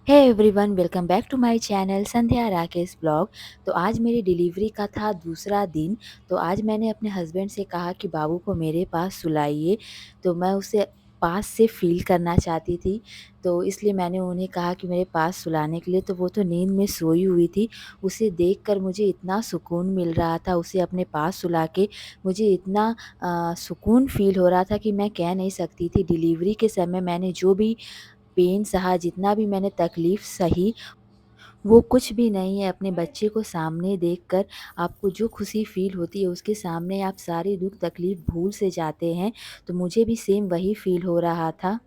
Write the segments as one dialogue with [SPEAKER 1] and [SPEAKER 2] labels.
[SPEAKER 1] Hey everyone, welcome back to my channel Sandhya Rakesh blog. तो आज मेरी डिलीवरी का था दूसरा दिन। तो आज मैंने अपने हस्बैंड से कहा कि बाबू को मेरे पास सुलाइए। तो मैं उसे पास से फ़ील करना चाहती थी, तो इसलिए मैंने उन्हें कहा कि मेरे पास सुलाने के लिए। तो वो तो नींद में सोई हुई थी। उसे देखकर मुझे इतना सुकून मिल रहा था, उसे अपने पास सुला के मुझे इतना सुकून फ़ील हो रहा था कि मैं कह नहीं सकती थी। डिलीवरी के समय मैंने जो भी पेन सहा, जितना भी मैंने तकलीफ़ सही, वो कुछ भी नहीं है अपने बच्चे को सामने देखकर। आपको जो खुशी फ़ील होती है उसके सामने आप सारे दुःख तकलीफ़ भूल से जाते हैं। तो मुझे भी सेम वही फ़ील हो रहा था।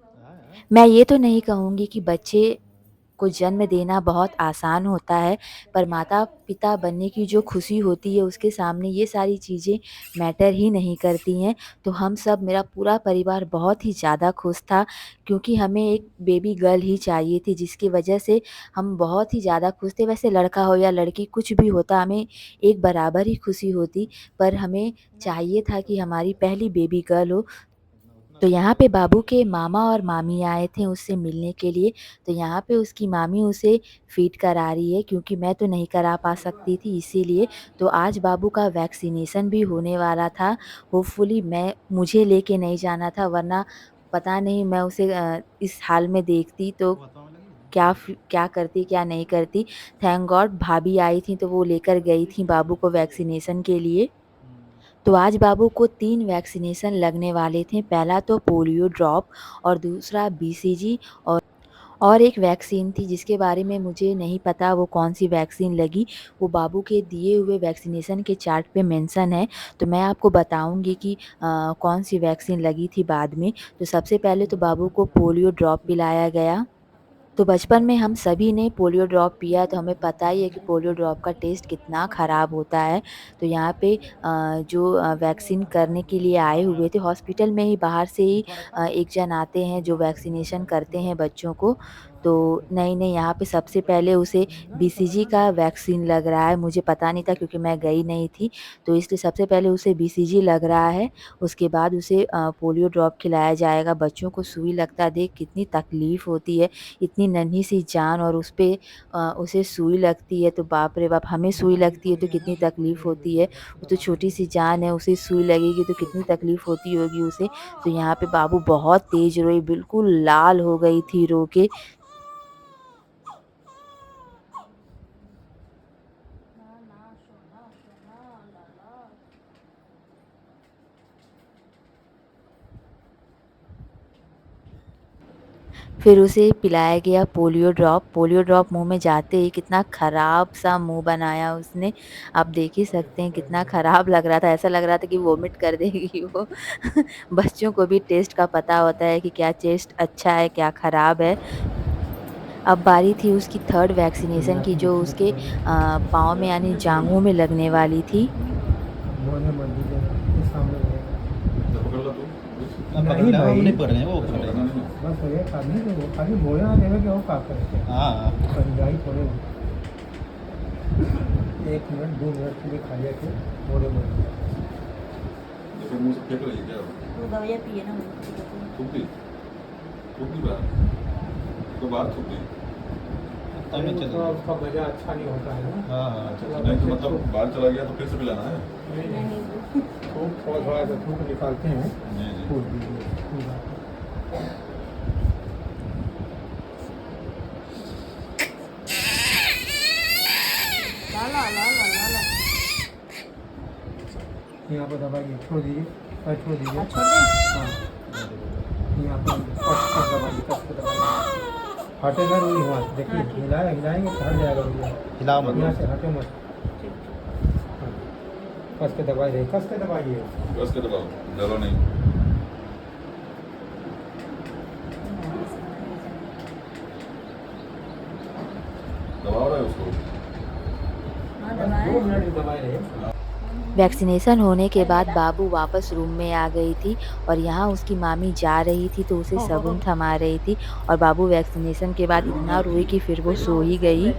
[SPEAKER 1] मैं ये तो नहीं कहूँगी कि बच्चे को जन्म देना बहुत आसान होता है, पर माता-पिता बनने की जो खुशी होती है उसके सामने ये सारी चीज़ें मैटर ही नहीं करती हैं। तो हम सब, मेरा पूरा परिवार बहुत ही ज़्यादा खुश था, क्योंकि हमें एक बेबी गर्ल ही चाहिए थी, जिसकी वजह से हम बहुत ही ज़्यादा खुश थे। वैसे लड़का हो या लड़की, कुछ भी होता, हमें एक बराबर ही खुशी होती, पर हमें चाहिए था कि हमारी पहली बेबी गर्ल हो। तो यहाँ पे बाबू के मामा और मामी आए थे उससे मिलने के लिए। तो यहाँ पे उसकी मामी उसे फ़ीड करा रही है, क्योंकि मैं तो नहीं करा पा सकती थी इसीलिए। तो आज बाबू का वैक्सीनेशन भी होने वाला था। होपफुली मुझे लेके नहीं जाना था, वरना पता नहीं मैं उसे इस हाल में देखती तो क्या करती, क्या नहीं करती। थैंक गॉड भाभी आई थी तो वो लेकर गई थी बाबू को वैक्सीनेशन के लिए। तो आज बाबू को 3 वैक्सीनेशन लगने वाले थे। पहला तो पोलियो ड्रॉप, और दूसरा बीसीजी, और एक वैक्सीन थी जिसके बारे में मुझे नहीं पता वो कौन-सी वैक्सीन लगी। वो बाबू के दिए हुए वैक्सीनेशन के चार्ट पे मेंशन है, तो मैं आपको बताऊँगी कि कौन-सी वैक्सीन लगी थी बाद में। तो सबसे पहले तो बाबू को पोलियो ड्रॉप पिलाया गया। तो बचपन में हम सभी ने पोलियो ड्रॉप पिया, तो हमें पता ही है कि पोलियो ड्रॉप का टेस्ट कितना ख़राब होता है। तो यहाँ पे जो वैक्सीन करने के लिए आए हुए थे, हॉस्पिटल में ही बाहर से ही एक जन आते हैं जो वैक्सीनेशन करते हैं बच्चों को। तो नहीं, यहाँ पे सबसे पहले उसे बीसीजी का वैक्सीन लग रहा है। मुझे पता नहीं था क्योंकि मैं गई नहीं थी, तो इसलिए सबसे पहले उसे बीसीजी लग रहा है। उसके बाद उसे पोलियो ड्रॉप खिलाया जाएगा। बच्चों को सुई लगता है, देख कितनी तकलीफ़ होती है। इतनी नन्ही सी जान, और उसे सुई लगती है तो बाप रे बाप! हमें सुई लगती है तो कितनी तकलीफ़ होती है। वो तो छोटी सी जान है, उसे सुई लगेगी तो कितनी तकलीफ़ होती होगी उसे। तो यहाँ पे बाबू बहुत तेज़ रोई, बिल्कुल लाल हो गई थी रो के। फिर उसे पिलाया गया पोलियो ड्रॉप। पोलियो ड्रॉप मुँह में जाते ही कितना ख़राब सा मुँह बनाया उसने। आप देख ही सकते हैं कितना ख़राब लग रहा था, ऐसा लग रहा था कि वॉमिट कर देगी वो। बच्चों को भी टेस्ट का पता होता है कि क्या टेस्ट अच्छा है, क्या ख़राब है। अब बारी थी उसकी 3rd वैक्सीनेशन की, जो उसके पाँव में यानी जाँघों में लगने वाली थी।
[SPEAKER 2] नहीं भाई, नहीं पढ़ रहे हैं वो बस ये खाली तो वो खाली बोला देवे कि वो का करे। हाँ समझाई थोड़े 1 मिनट 2 मिनट के लिए खा लिया के थोड़े बहुत
[SPEAKER 3] फिर मुँह से फेंक रही है क्या?
[SPEAKER 4] वो दवाइयाँ पिए ना
[SPEAKER 3] थूक दी? थूक दी बाहर? तो बाहर थूक दी?
[SPEAKER 2] तभी चला उसका वजह अच्छा नहीं होता है ना।
[SPEAKER 3] हाँ हाँ, अच्छा। नहीं तो मतलब बाहर चला गया तो फिर से पिलाना है?
[SPEAKER 4] नहीं
[SPEAKER 2] थूक थोड़ा थोड़ा सा थूक निकालते हैं,
[SPEAKER 3] जी जी।
[SPEAKER 2] थूक दीजिए।
[SPEAKER 4] ला ला ला ला ला ला
[SPEAKER 2] यहाँ पर दबाइए, छोड़ दीजिए और छोड़ दीजिए।
[SPEAKER 4] छोड़ दे।
[SPEAKER 2] हाँ यहाँ पर कस दबाइए, कस के दबाइए। हटेगा नहीं हुआ, देखिए हिलाए हिलाएंगे तो हट जाएगा भैया। हिलाओ मत, यहाँ से हटे मत। हाँ, कस के दबाई रही, कस के दबाइए।
[SPEAKER 3] बस के दबाओ, डरो नहीं। दबाओ रहे उसको।
[SPEAKER 4] हाँ
[SPEAKER 2] बस
[SPEAKER 4] दबाए।
[SPEAKER 2] 2 मिनट दबाई रहे।
[SPEAKER 1] वैक्सीनेशन होने के बाद बाबू वापस रूम में आ गई थी, और यहाँ उसकी मामी जा रही थी तो उसे सबून थमा रही थी। और बाबू वैक्सीनेशन के बाद इतना रोई कि फिर वो सो ही गई।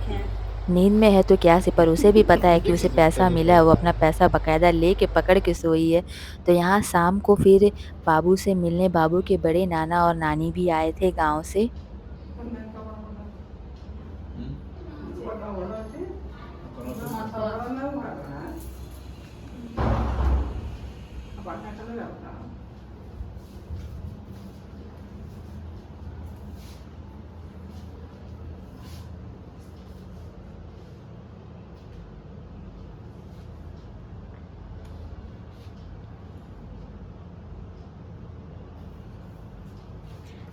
[SPEAKER 1] नींद में है तो क्या से, पर उसे भी पता है कि उसे पैसा मिला है, वो अपना पैसा बाकायदा लेके पकड़ के सोई है। तो यहाँ शाम को फिर बाबू से मिलने बाबू के बड़े नाना और नानी भी आए थे गाँव से।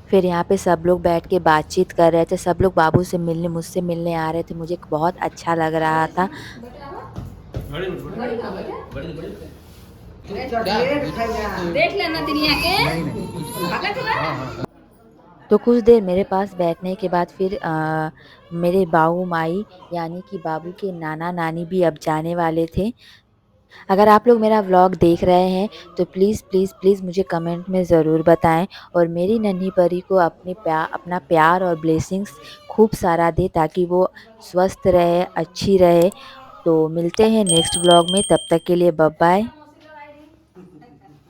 [SPEAKER 1] फिर यहाँ पे सब लोग बैठ के बातचीत कर रहे थे, सब लोग बाबू से मिलने मुझसे मिलने आ रहे थे, मुझे बहुत अच्छा लग रहा था।
[SPEAKER 4] देख लेना दुनिया के।
[SPEAKER 1] तो कुछ देर मेरे पास बैठने के बाद फिर मेरे बाऊ माई यानी कि बाबू के नाना नानी भी अब जाने वाले थे। अगर आप लोग मेरा व्लॉग देख रहे हैं तो प्लीज़ प्लीज़ प्लीज़ मुझे कमेंट में ज़रूर बताएं और मेरी नन्ही परी को अपना प्यार और ब्लेसिंग्स खूब सारा दे ताकि वो स्वस्थ रहे, अच्छी रहे। तो मिलते हैं नेक्स्ट व्लॉग में, तब तक के लिए बाय बाय।